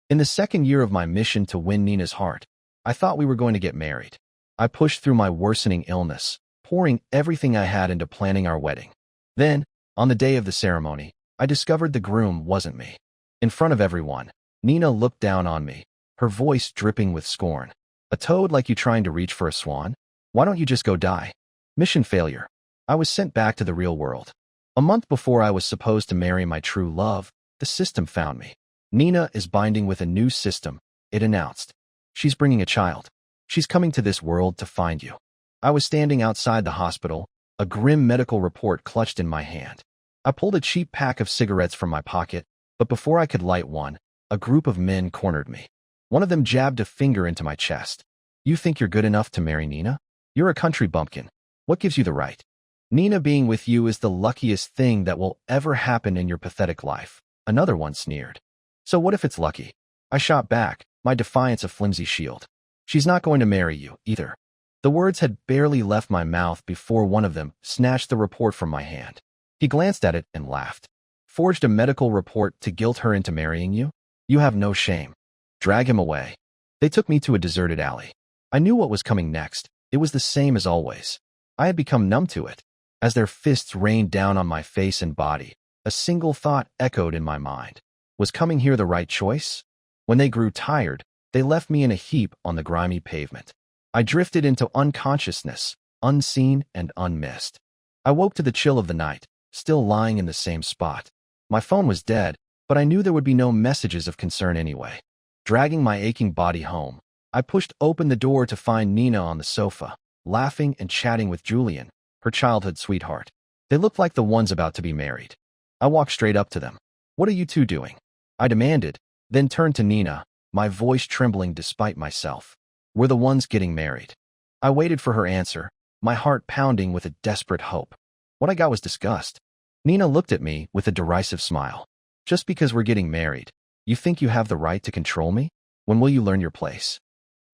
In the second year of my mission to win Nina's heart, I thought we were going to get married. I pushed through my worsening illness, pouring everything I had into planning our wedding. Then, on the day of the ceremony, I discovered the groom wasn't me. In front of everyone, Nina looked down on me, her voice dripping with scorn. A toad like you trying to reach for a swan? Why don't you just go die? Mission failure. I was sent back to the real world. A month before I was supposed to marry my true love, the system found me. Nina is binding with a new system, it announced. She's bringing a child. She's coming to this world to find you. I was standing outside the hospital, a grim medical report clutched in my hand. I pulled a cheap pack of cigarettes from my pocket, but before I could light one, a group of men cornered me. One of them jabbed a finger into my chest. You think you're good enough to marry Nina? You're a country bumpkin. What gives you the right? Nina being with you is the luckiest thing that will ever happen in your pathetic life. Another one sneered. So what if it's lucky? I shot back, my defiance a flimsy shield. She's not going to marry you, either. The words had barely left my mouth before one of them snatched the report from my hand. He glanced at it and laughed. Forged a medical report to guilt her into marrying you? You have no shame. Drag him away. They took me to a deserted alley. I knew what was coming next. It was the same as always. I had become numb to it. As their fists rained down on my face and body, a single thought echoed in my mind. Was coming here the right choice? When they grew tired, they left me in a heap on the grimy pavement. I drifted into unconsciousness, unseen and unmissed. I woke to the chill of the night, still lying in the same spot. My phone was dead, but I knew there would be no messages of concern anyway. Dragging my aching body home, I pushed open the door to find Nina on the sofa, laughing and chatting with Julian, her childhood sweetheart. They looked like the ones about to be married. I walked straight up to them. What are you two doing? I demanded, then turned to Nina, my voice trembling despite myself. We're the ones getting married. I waited for her answer, my heart pounding with a desperate hope. What I got was disgust. Nina looked at me with a derisive smile. Just because we're getting married, you think you have the right to control me? When will you learn your place?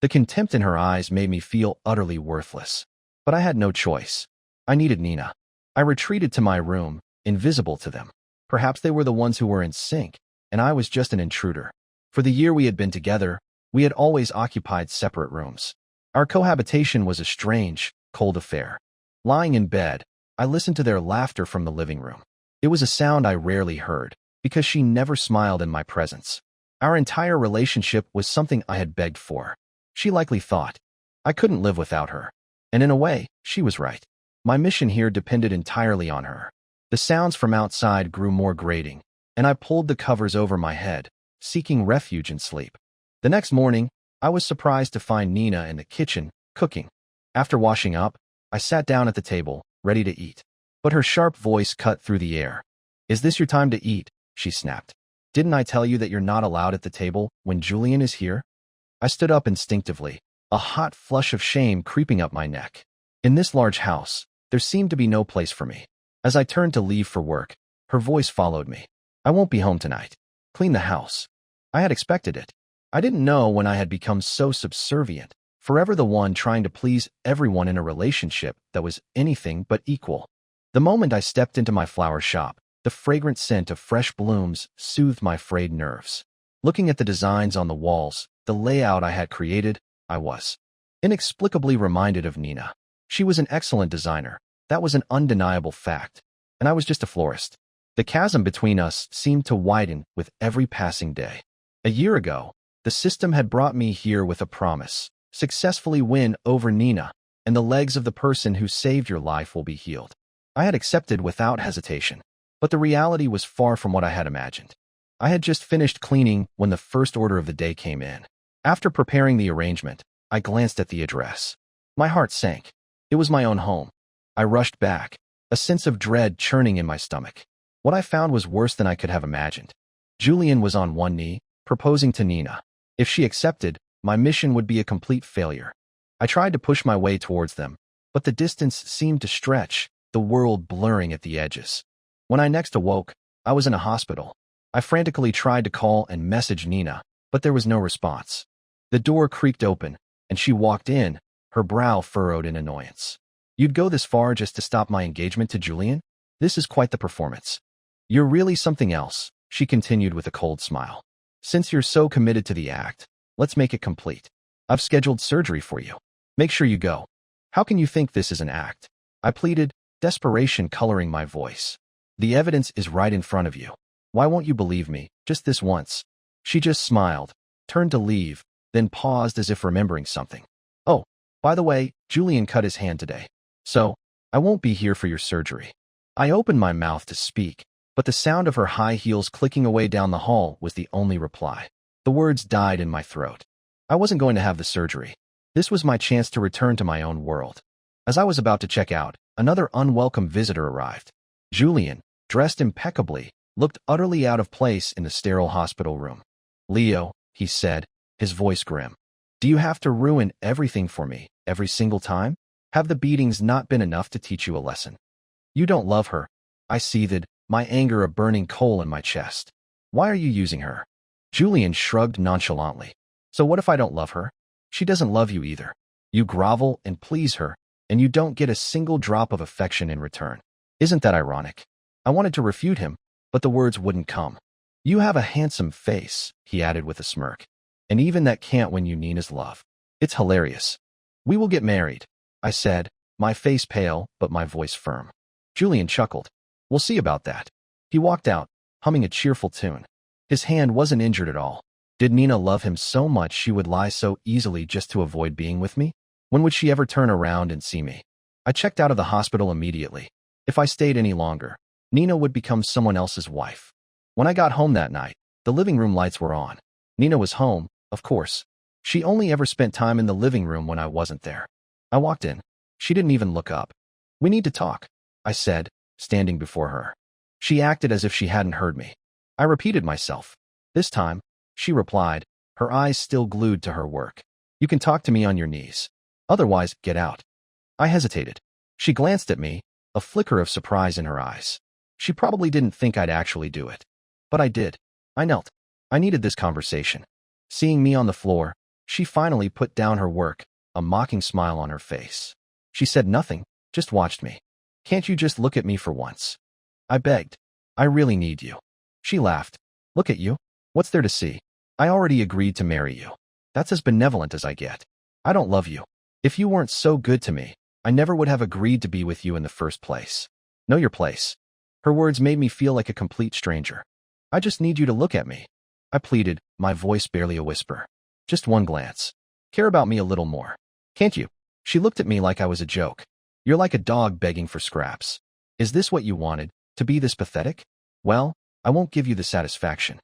The contempt in her eyes made me feel utterly worthless. But I had no choice. I needed Nina. I retreated to my room, invisible to them. Perhaps they were the ones who were in sync, and I was just an intruder. For the year we had been together, we had always occupied separate rooms. Our cohabitation was a strange, cold affair. Lying in bed, I listened to their laughter from the living room. It was a sound I rarely heard, because she never smiled in my presence. Our entire relationship was something I had begged for. She likely thought I couldn't live without her. And in a way, she was right. My mission here depended entirely on her. The sounds from outside grew more grating, and I pulled the covers over my head, seeking refuge in sleep. The next morning, I was surprised to find Nina in the kitchen, cooking. After washing up, I sat down at the table, ready to eat. But her sharp voice cut through the air. Is this your time to eat? She snapped. Didn't I tell you that you're not allowed at the table when Julian is here? I stood up instinctively, a hot flush of shame creeping up my neck. In this large house, there seemed to be no place for me. As I turned to leave for work, her voice followed me. I won't be home tonight. Clean the house. I had expected it. I didn't know when I had become so subservient, forever the one trying to please everyone in a relationship that was anything but equal. The moment I stepped into my flower shop, the fragrant scent of fresh blooms soothed my frayed nerves. Looking at the designs on the walls, the layout I had created, I was inexplicably reminded of Nina. She was an excellent designer. That was an undeniable fact. And I was just a florist. The chasm between us seemed to widen with every passing day. A year ago, the system had brought me here with a promise. Successfully win over Nina, and the legs of the person who saved your life will be healed. I had accepted without hesitation. But the reality was far from what I had imagined. I had just finished cleaning when the first order of the day came in. After preparing the arrangement, I glanced at the address. My heart sank. It was my own home. I rushed back, a sense of dread churning in my stomach. What I found was worse than I could have imagined. Julian was on one knee, proposing to Nina. If she accepted, my mission would be a complete failure. I tried to push my way towards them, but the distance seemed to stretch, the world blurring at the edges. When I next awoke, I was in a hospital. I frantically tried to call and message Nina, but there was no response. The door creaked open, and she walked in, her brow furrowed in annoyance. You'd go this far just to stop my engagement to Julian? This is quite the performance. You're really something else, she continued with a cold smile. Since you're so committed to the act, let's make it complete. I've scheduled surgery for you. Make sure you go. How can you think this is an act? I pleaded, desperation coloring my voice. The evidence is right in front of you. Why won't you believe me, just this once? She just smiled, turned to leave, then paused as if remembering something. Oh, by the way, Julian cut his hand today. So, I won't be here for your surgery. I opened my mouth to speak, but the sound of her high heels clicking away down the hall was the only reply. The words died in my throat. I wasn't going to have the surgery. This was my chance to return to my own world. As I was about to check out, another unwelcome visitor arrived. Julian, dressed impeccably, looked utterly out of place in the sterile hospital room. Leo, he said, his voice grim. Do you have to ruin everything for me, every single time? Have the beatings not been enough to teach you a lesson? You don't love her. I seethed, my anger a burning coal in my chest. Why are you using her? Julian shrugged nonchalantly. So what if I don't love her? She doesn't love you either. You grovel and please her, and you don't get a single drop of affection in return. Isn't that ironic? I wanted to refute him, but the words wouldn't come. You have a handsome face, he added with a smirk. And even that can't win you Nina's love. It's hilarious. We will get married, I said, my face pale but my voice firm. Julian chuckled. We'll see about that. He walked out, humming a cheerful tune. His hand wasn't injured at all. Did Nina love him so much she would lie so easily just to avoid being with me? When would she ever turn around and see me? I checked out of the hospital immediately. If I stayed any longer, Nina would become someone else's wife. When I got home that night, the living room lights were on. Nina was home, of course. She only ever spent time in the living room when I wasn't there. I walked in. She didn't even look up. We need to talk, I said, standing before her. She acted as if she hadn't heard me. I repeated myself. This time, she replied, her eyes still glued to her work. You can talk to me on your knees. Otherwise, get out. I hesitated. She glanced at me, a flicker of surprise in her eyes. She probably didn't think I'd actually do it. But I did. I knelt. I needed this conversation. Seeing me on the floor, she finally put down her work, a mocking smile on her face. She said nothing, just watched me. Can't you just look at me for once? I begged. I really need you. She laughed. Look at you. What's there to see? I already agreed to marry you. That's as benevolent as I get. I don't love you. If you weren't so good to me, I never would have agreed to be with you in the first place. Know your place. Her words made me feel like a complete stranger. I just need you to look at me. I pleaded, my voice barely a whisper. Just one glance. Care about me a little more. Can't you? She looked at me like I was a joke. You're like a dog begging for scraps. Is this what you wanted, to be this pathetic? Well, I won't give you the satisfaction.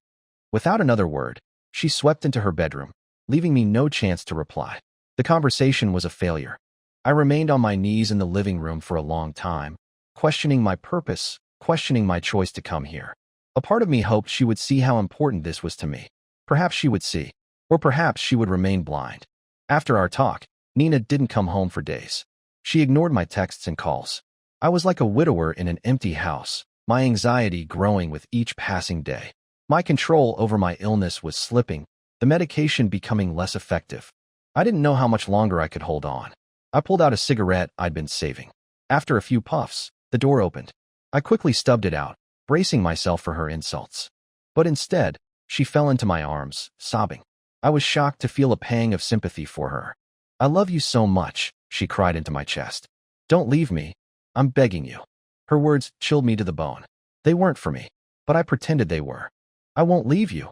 Without another word, she swept into her bedroom, leaving me no chance to reply. The conversation was a failure. I remained on my knees in the living room for a long time, questioning my purpose, questioning my choice to come here. A part of me hoped she would see how important this was to me. Perhaps she would see. Or perhaps she would remain blind. After our talk, Nina didn't come home for days. She ignored my texts and calls. I was like a widower in an empty house, my anxiety growing with each passing day. My control over my illness was slipping, the medication becoming less effective. I didn't know how much longer I could hold on. I pulled out a cigarette I'd been saving. After a few puffs, the door opened. I quickly stubbed it out, bracing myself for her insults. But instead, she fell into my arms, sobbing. I was shocked to feel a pang of sympathy for her. I love you so much, she cried into my chest. Don't leave me. I'm begging you. Her words chilled me to the bone. They weren't for me, but I pretended they were. I won't leave you,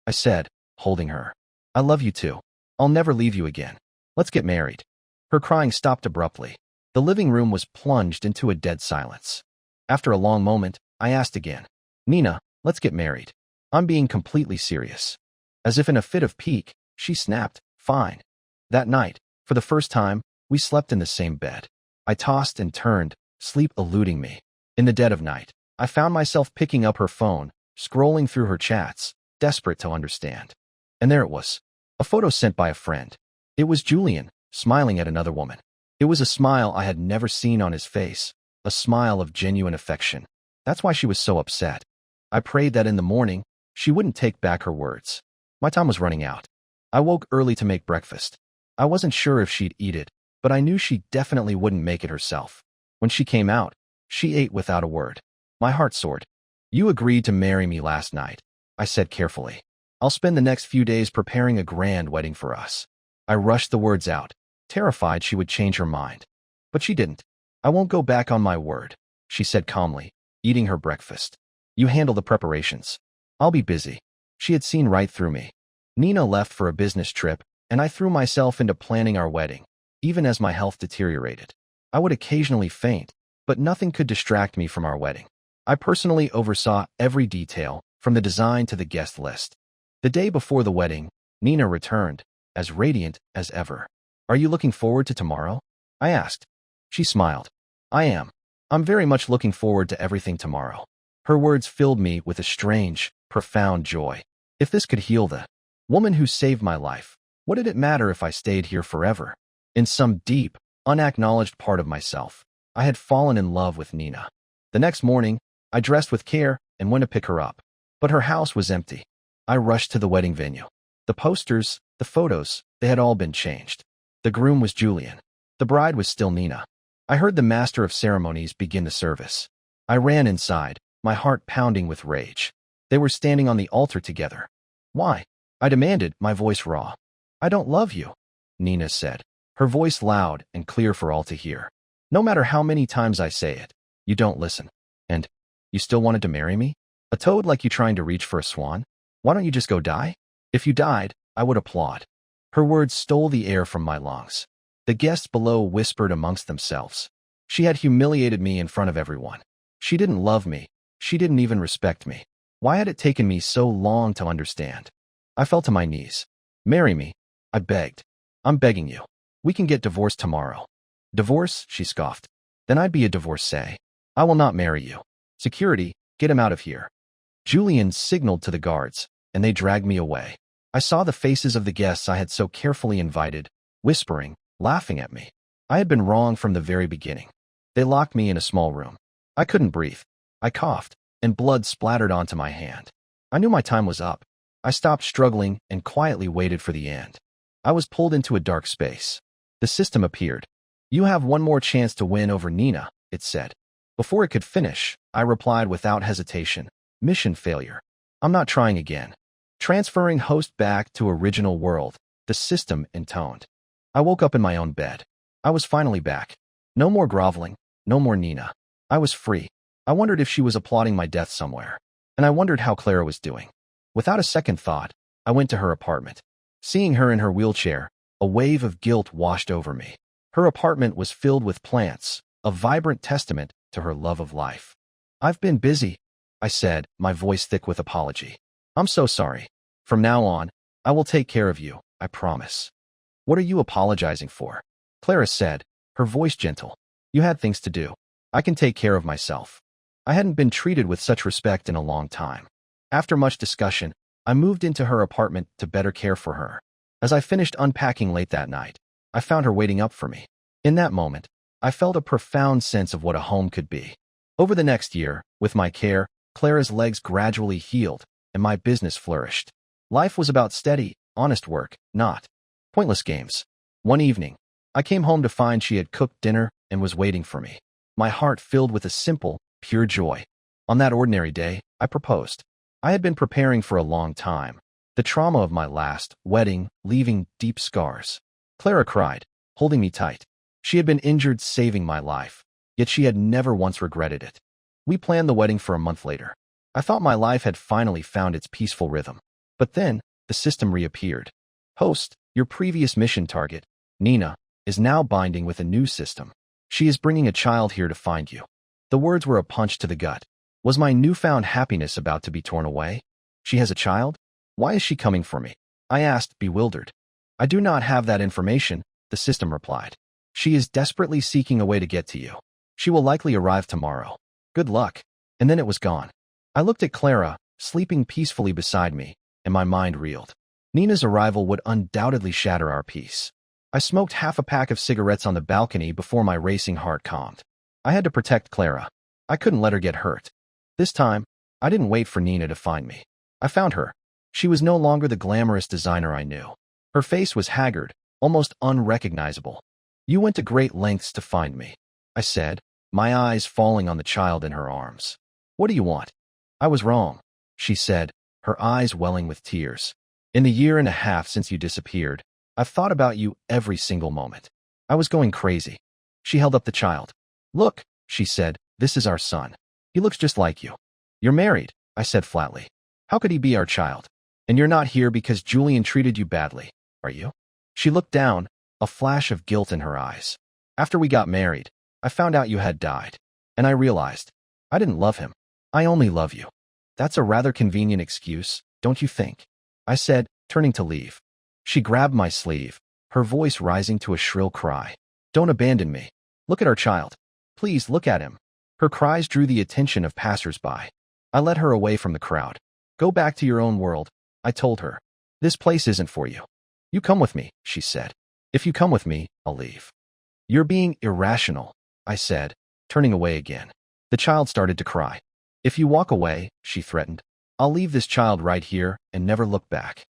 I said, holding her. I love you too. I'll never leave you again. Let's get married. Her crying stopped abruptly. The living room was plunged into a dead silence. After a long moment, I asked again, Nina, let's get married. I'm being completely serious. As if in a fit of pique, she snapped, fine. That night, for the first time, we slept in the same bed. I tossed and turned, sleep eluding me. In the dead of night, I found myself picking up her phone, scrolling through her chats, desperate to understand. And there it was, a photo sent by a friend. It was Julian, smiling at another woman. It was a smile I had never seen on his face, a smile of genuine affection. That's why she was so upset. I prayed that in the morning, she wouldn't take back her words. My time was running out. I woke early to make breakfast. I wasn't sure if she'd eat it, but I knew she definitely wouldn't make it herself. When she came out, she ate without a word. My heart soared. You agreed to marry me last night, I said carefully. I'll spend the next few days preparing a grand wedding for us. I rushed the words out, terrified she would change her mind. But she didn't. I won't go back on my word, she said calmly, eating her breakfast. You handle the preparations. I'll be busy. She had seen right through me. Nina left for a business trip, and I threw myself into planning our wedding, even as my health deteriorated. I would occasionally faint, but nothing could distract me from our wedding. I personally oversaw every detail, from the design to the guest list. The day before the wedding, Nina returned, as radiant as ever. Are you looking forward to tomorrow? I asked. She smiled. I am. I'm very much looking forward to everything tomorrow. Her words filled me with a strange, profound joy. If this could heal the woman who saved my life, what did it matter if I stayed here forever? In some deep, unacknowledged part of myself, I had fallen in love with Nina. The next morning, I dressed with care and went to pick her up. But her house was empty. I rushed to the wedding venue. The posters, the photos, they had all been changed. The groom was Julian. The bride was still Nina. I heard the master of ceremonies begin the service. I ran inside, my heart pounding with rage. They were standing on the altar together. Why? I demanded, my voice raw. I don't love you, Nina said, her voice loud and clear for all to hear. No matter how many times I say it, you don't listen. And you still wanted to marry me? A toad like you trying to reach for a swan? Why don't you just go die? If you died, I would applaud. Her words stole the air from my lungs. The guests below whispered amongst themselves. She had humiliated me in front of everyone. She didn't love me. She didn't even respect me. Why had it taken me so long to understand? I fell to my knees. Marry me, I begged. I'm begging you. We can get divorced tomorrow. Divorce? She scoffed. Then I'd be a divorcee. I will not marry you. Security, get him out of here. Julian signaled to the guards, and they dragged me away. I saw the faces of the guests I had so carefully invited, whispering, laughing at me. I had been wrong from the very beginning. They locked me in a small room. I couldn't breathe. I coughed, and blood splattered onto my hand. I knew my time was up. I stopped struggling and quietly waited for the end. I was pulled into a dark space. The system appeared. You have one more chance to win over Nina, it said. Before it could finish, I replied without hesitation. Mission failure. I'm not trying again. Transferring host back to original world, the system intoned. I woke up in my own bed. I was finally back. No more groveling, no more Nina. I was free. I wondered if she was applauding my death somewhere. And I wondered how Clara was doing. Without a second thought, I went to her apartment. Seeing her in her wheelchair, a wave of guilt washed over me. Her apartment was filled with plants, a vibrant testament to her love of life. I've been busy, I said, my voice thick with apology. I'm so sorry. From now on, I will take care of you, I promise. What are you apologizing for? Clara said, her voice gentle. You had things to do. I can take care of myself. I hadn't been treated with such respect in a long time. After much discussion, I moved into her apartment to better care for her. As I finished unpacking late that night, I found her waiting up for me. In that moment, I felt a profound sense of what a home could be. Over the next year, with my care, Clara's legs gradually healed, and my business flourished. Life was about steady, honest work, not pointless games. One evening, I came home to find she had cooked dinner and was waiting for me. My heart filled with a simple, pure joy. On that ordinary day, I proposed. I had been preparing for a long time. The trauma of my last wedding, leaving deep scars. Clara cried, holding me tight. She had been injured saving my life, yet she had never once regretted it. We planned the wedding for a month later. I thought my life had finally found its peaceful rhythm. But then, the system reappeared. Host, your previous mission target, Nina, is now binding with a new system. She is bringing a child here to find you. The words were a punch to the gut. Was my newfound happiness about to be torn away? She has a child? Why is she coming for me? I asked, bewildered. I do not have that information, the system replied. She is desperately seeking a way to get to you. She will likely arrive tomorrow. Good luck. And then it was gone. I looked at Clara, sleeping peacefully beside me, and my mind reeled. Nina's arrival would undoubtedly shatter our peace. I smoked half a pack of cigarettes on the balcony before my racing heart calmed. I had to protect Clara. I couldn't let her get hurt. This time, I didn't wait for Nina to find me. I found her. She was no longer the glamorous designer I knew. Her face was haggard, almost unrecognizable. You went to great lengths to find me, I said, my eyes falling on the child in her arms. What do you want? I was wrong, she said, her eyes welling with tears. In the year and a half since you disappeared, I've thought about you every single moment. I was going crazy. She held up the child. Look, she said, this is our son. He looks just like you. You're married, I said flatly. How could he be our child? And you're not here because Julian treated you badly, are you? She looked down, a flash of guilt in her eyes. After we got married, I found out you had died. And I realized, I didn't love him. I only love you. That's a rather convenient excuse, don't you think? I said, turning to leave. She grabbed my sleeve, her voice rising to a shrill cry. Don't abandon me. Look at our child. Please look at him. Her cries drew the attention of passers-by. I led her away from the crowd. Go back to your own world, I told her. This place isn't for you. You come with me, she said. If you come with me, I'll leave. You're being irrational, I said, turning away again. The child started to cry. If you walk away, she threatened, I'll leave this child right here and never look back.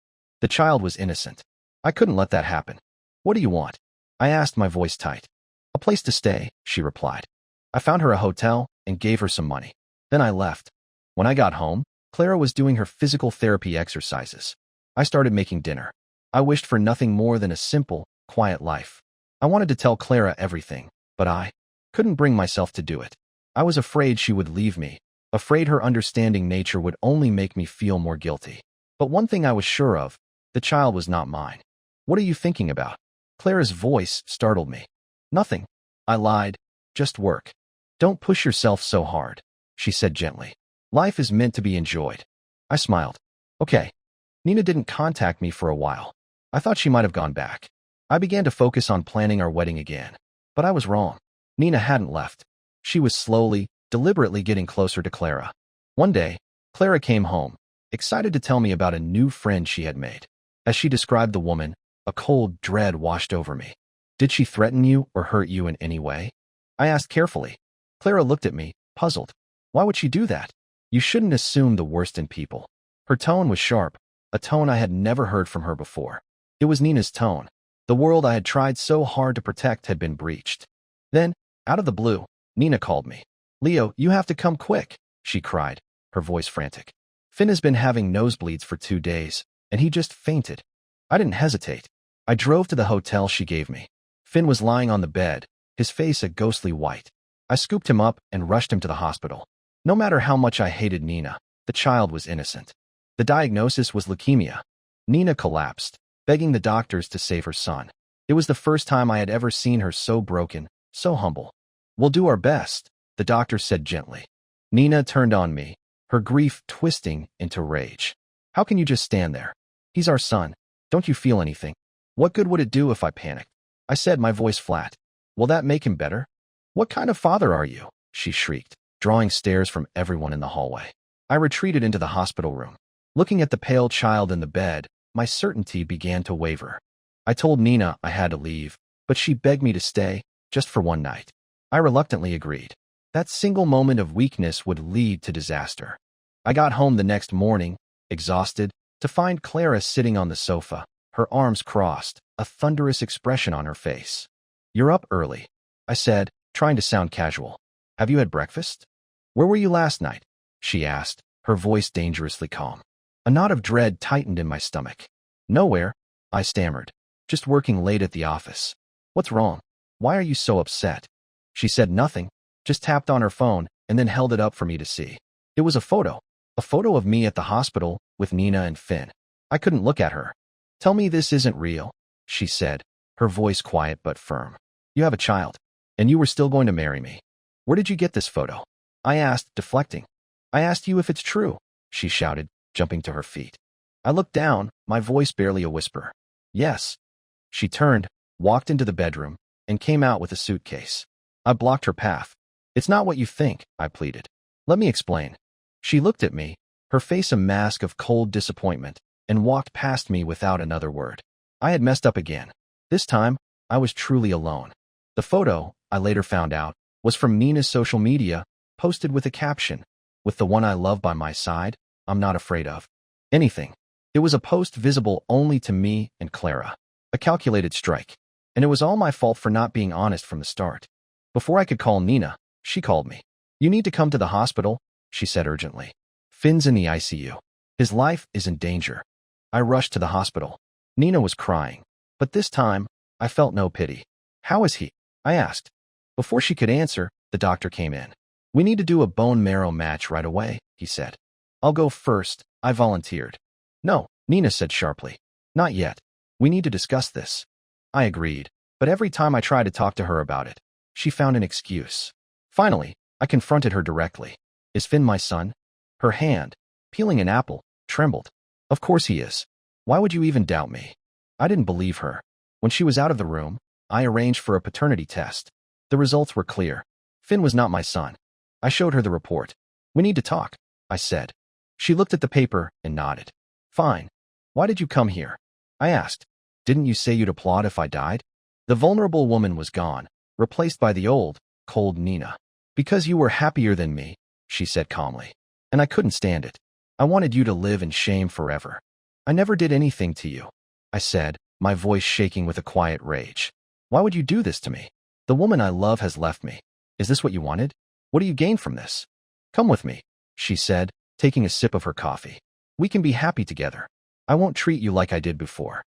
The child was innocent. I couldn't let that happen. What do you want? I asked, my voice tight. A place to stay, she replied. I found her a hotel and gave her some money. Then I left. When I got home, Clara was doing her physical therapy exercises. I started making dinner. I wished for nothing more than a simple, quiet life. I wanted to tell Clara everything, but I couldn't bring myself to do it. I was afraid she would leave me, afraid her understanding nature would only make me feel more guilty. But one thing I was sure of, the child was not mine. What are you thinking about? Clara's voice startled me. Nothing. I lied. Just work. Don't push yourself so hard, she said gently. Life is meant to be enjoyed. I smiled. Okay. Nina didn't contact me for a while. I thought she might have gone back. I began to focus on planning our wedding again. But I was wrong. Nina hadn't left. She was slowly, deliberately getting closer to Clara. One day, Clara came home, excited to tell me about a new friend she had made. As she described the woman, a cold dread washed over me. Did she threaten you or hurt you in any way? I asked carefully. Clara looked at me, puzzled. Why would she do that? You shouldn't assume the worst in people. Her tone was sharp, a tone I had never heard from her before. It was Nina's tone. The world I had tried so hard to protect had been breached. Then, out of the blue, Nina called me. Leo, you have to come quick, she cried, her voice frantic. Finn has been having nosebleeds for 2 days, and he just fainted. I didn't hesitate. I drove to the hotel she gave me. Finn was lying on the bed, his face a ghostly white. I scooped him up and rushed him to the hospital. No matter how much I hated Nina, the child was innocent. The diagnosis was leukemia. Nina collapsed, begging the doctors to save her son. It was the first time I had ever seen her so broken, so humble. We'll do our best, the doctor said gently. Nina turned on me, her grief twisting into rage. How can you just stand there? He's our son. Don't you feel anything? What good would it do if I panicked? I said, my voice flat. Will that make him better? What kind of father are you? She shrieked, drawing stares from everyone in the hallway. I retreated into the hospital room. Looking at the pale child in the bed, my certainty began to waver. I told Nina I had to leave, but she begged me to stay, just for one night. I reluctantly agreed. That single moment of weakness would lead to disaster. I got home the next morning, exhausted, to find Clara sitting on the sofa, her arms crossed, a thunderous expression on her face. You're up early, I said, trying to sound casual. Have you had breakfast? Where were you last night? She asked, her voice dangerously calm. A knot of dread tightened in my stomach. Nowhere, I stammered. Just working late at the office. What's wrong? Why are you so upset? She said nothing, just tapped on her phone and then held it up for me to see. It was a photo of me at the hospital with Nina and Finn. I couldn't look at her. Tell me this isn't real, she said, her voice quiet but firm. You have a child, and you were still going to marry me. Where did you get this photo? I asked, deflecting. I asked you if it's true, she shouted, jumping to her feet. I looked down, my voice barely a whisper. Yes. She turned, walked into the bedroom, and came out with a suitcase. I blocked her path. It's not what you think, I pleaded. Let me explain. She looked at me, her face a mask of cold disappointment, and walked past me without another word. I had messed up again. This time, I was truly alone. The photo, I later found out, was from Nina's social media, posted with a caption, with the one I love by my side, I'm not afraid of anything. It was a post visible only to me and Clara. A calculated strike. And it was all my fault for not being honest from the start. Before I could call Nina, she called me. You need to come to the hospital, she said urgently. Finn's in the ICU. His life is in danger. I rushed to the hospital. Nina was crying, but this time, I felt no pity. How is he? I asked. Before she could answer, the doctor came in. We need to do a bone marrow match right away, he said. I'll go first, I volunteered. No, Nina said sharply. Not yet. We need to discuss this. I agreed, but every time I tried to talk to her about it, she found an excuse. Finally, I confronted her directly. Is Finn my son? Her hand, peeling an apple, trembled. Of course he is. Why would you even doubt me? I didn't believe her. When she was out of the room, I arranged for a paternity test. The results were clear. Finn was not my son. I showed her the report. We need to talk, I said. She looked at the paper and nodded. Fine. Why did you come here? I asked. Didn't you say you'd applaud if I died? The vulnerable woman was gone, replaced by the old, cold Nina. Because you were happier than me, she said calmly. And I couldn't stand it. I wanted you to live in shame forever. I never did anything to you, I said, my voice shaking with a quiet rage. Why would you do this to me? The woman I love has left me. Is this what you wanted? What do you gain from this? Come with me, she said, taking a sip of her coffee. We can be happy together. I won't treat you like I did before.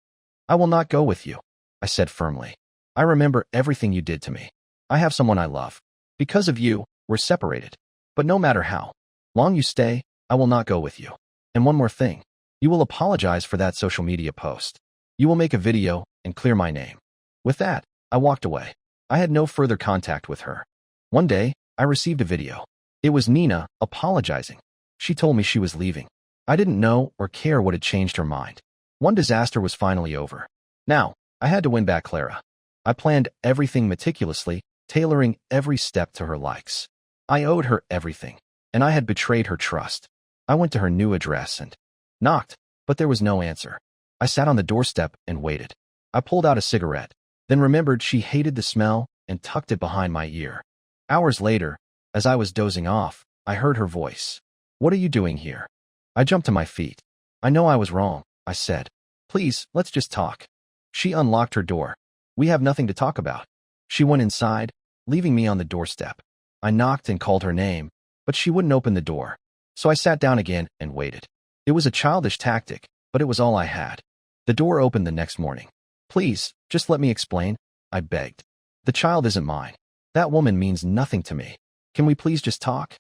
I will not go with you, I said firmly. I remember everything you did to me. I have someone I love. Because of you, we're separated. But no matter how long you stay, I will not go with you. And one more thing. You will apologize for that social media post. You will make a video and clear my name. With that, I walked away. I had no further contact with her. One day, I received a video. It was Nina apologizing. She told me she was leaving. I didn't know or care what had changed her mind. One disaster was finally over. Now, I had to win back Clara. I planned everything meticulously, tailoring every step to her likes. I owed her everything, and I had betrayed her trust. I went to her new address and knocked, but there was no answer. I sat on the doorstep and waited. I pulled out a cigarette, then remembered she hated the smell and tucked it behind my ear. Hours later, as I was dozing off, I heard her voice. What are you doing here? I jumped to my feet. I know I was wrong, I said. Please, let's just talk. She unlocked her door. We have nothing to talk about. She went inside, leaving me on the doorstep. I knocked and called her name, but she wouldn't open the door. So I sat down again and waited. It was a childish tactic, but it was all I had. The door opened the next morning. Please, just let me explain, I begged. The child isn't mine. That woman means nothing to me. Can we please just talk?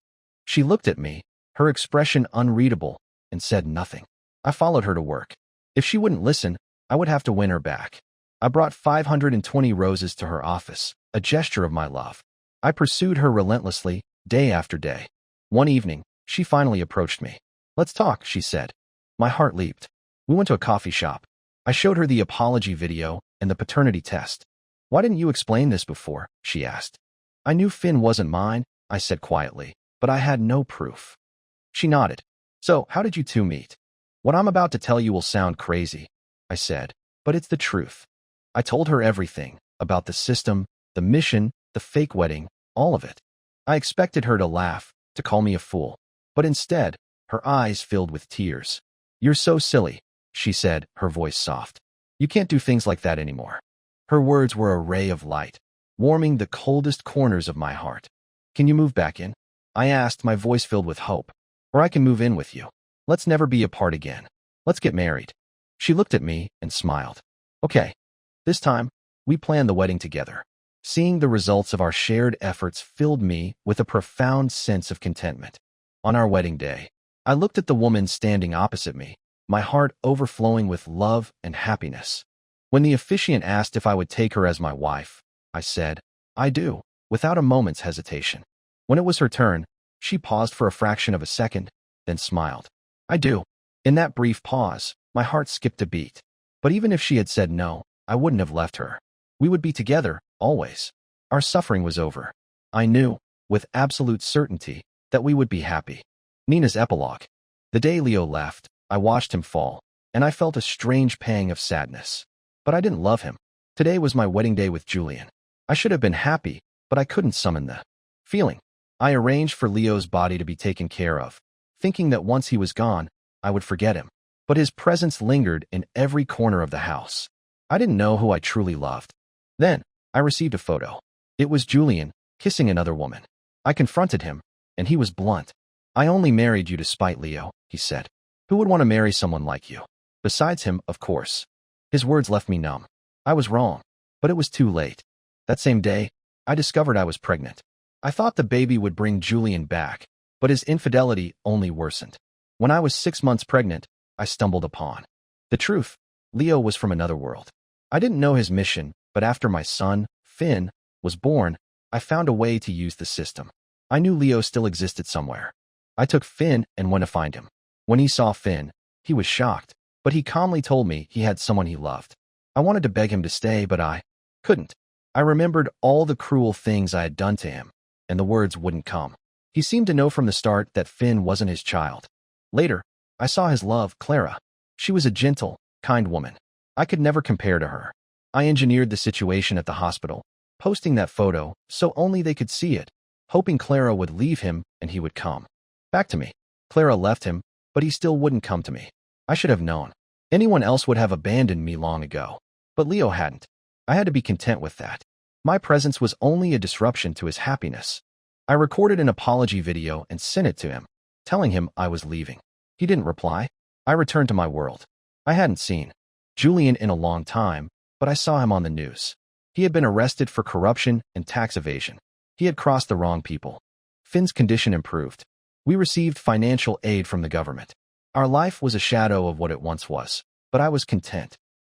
She looked at me, her expression unreadable, and said nothing. I followed her to work. If she wouldn't listen, I would have to win her back. I brought 520 roses to her office, a gesture of my love. I pursued her relentlessly, day after day. One evening, she finally approached me. Let's talk, she said. My heart leaped. We went to a coffee shop. I showed her the apology video and the paternity test. Why didn't you explain this before? She asked. I knew Finn wasn't mine, I said quietly, but I had no proof. She nodded. So, how did you two meet? What I'm about to tell you will sound crazy, I said, but it's the truth. I told her everything, about the system, the mission, the fake wedding, all of it. I expected her to laugh, to call me a fool, but instead, her eyes filled with tears. You're so silly, she said, her voice soft. You can't do things like that anymore. Her words were a ray of light, warming the coldest corners of my heart. Can you move back in? I asked, my voice filled with hope. Or I can move in with you. Let's never be apart again. Let's get married. She looked at me and smiled. Okay. This time, we planned the wedding together. Seeing the results of our shared efforts filled me with a profound sense of contentment. On our wedding day, I looked at the woman standing opposite me, my heart overflowing with love and happiness. When the officiant asked if I would take her as my wife, I said, I do, without a moment's hesitation. When it was her turn, she paused for a fraction of a second, then smiled. I do. In that brief pause, my heart skipped a beat. But even if she had said no, I wouldn't have left her. We would be together, always. Our suffering was over. I knew, with absolute certainty, that we would be happy. Nina's epilogue. The day Leo left, I watched him fall, and I felt a strange pang of sadness. But I didn't love him. Today was my wedding day with Julian. I should have been happy, but I couldn't summon the feeling. I arranged for Leo's body to be taken care of, thinking that once he was gone, I would forget him. But his presence lingered in every corner of the house. I didn't know who I truly loved. Then, I received a photo. It was Julian, kissing another woman. I confronted him, and he was blunt. I only married you to spite Leo, he said. Who would want to marry someone like you? Besides him, of course. His words left me numb. I was wrong, but it was too late. That same day, I discovered I was pregnant. I thought the baby would bring Julian back, but his infidelity only worsened. When I was 6 months pregnant, I stumbled upon the truth. Leo was from another world. I didn't know his mission, but after my son, Finn, was born, I found a way to use the system. I knew Leo still existed somewhere. I took Finn and went to find him. When he saw Finn, he was shocked, but he calmly told me he had someone he loved. I wanted to beg him to stay, but I couldn't. I remembered all the cruel things I had done to him, and the words wouldn't come. He seemed to know from the start that Finn wasn't his child. Later, I saw his love, Clara. She was a gentle, kind woman. I could never compare to her. I engineered the situation at the hospital, posting that photo so only they could see it, hoping Clara would leave him and he would come back to me. Clara left him, but he still wouldn't come to me. I should have known. Anyone else would have abandoned me long ago. But Leo hadn't. I had to be content with that. My presence was only a disruption to his happiness. I recorded an apology video and sent it to him, telling him I was leaving. He didn't reply. I returned to my world. I hadn't seen Julian in a long time, but I saw him on the news. He had been arrested for corruption and tax evasion. He had crossed the wrong people. Finn's condition improved. We received financial aid from the government. Our life was a shadow of what it once was, but I was content.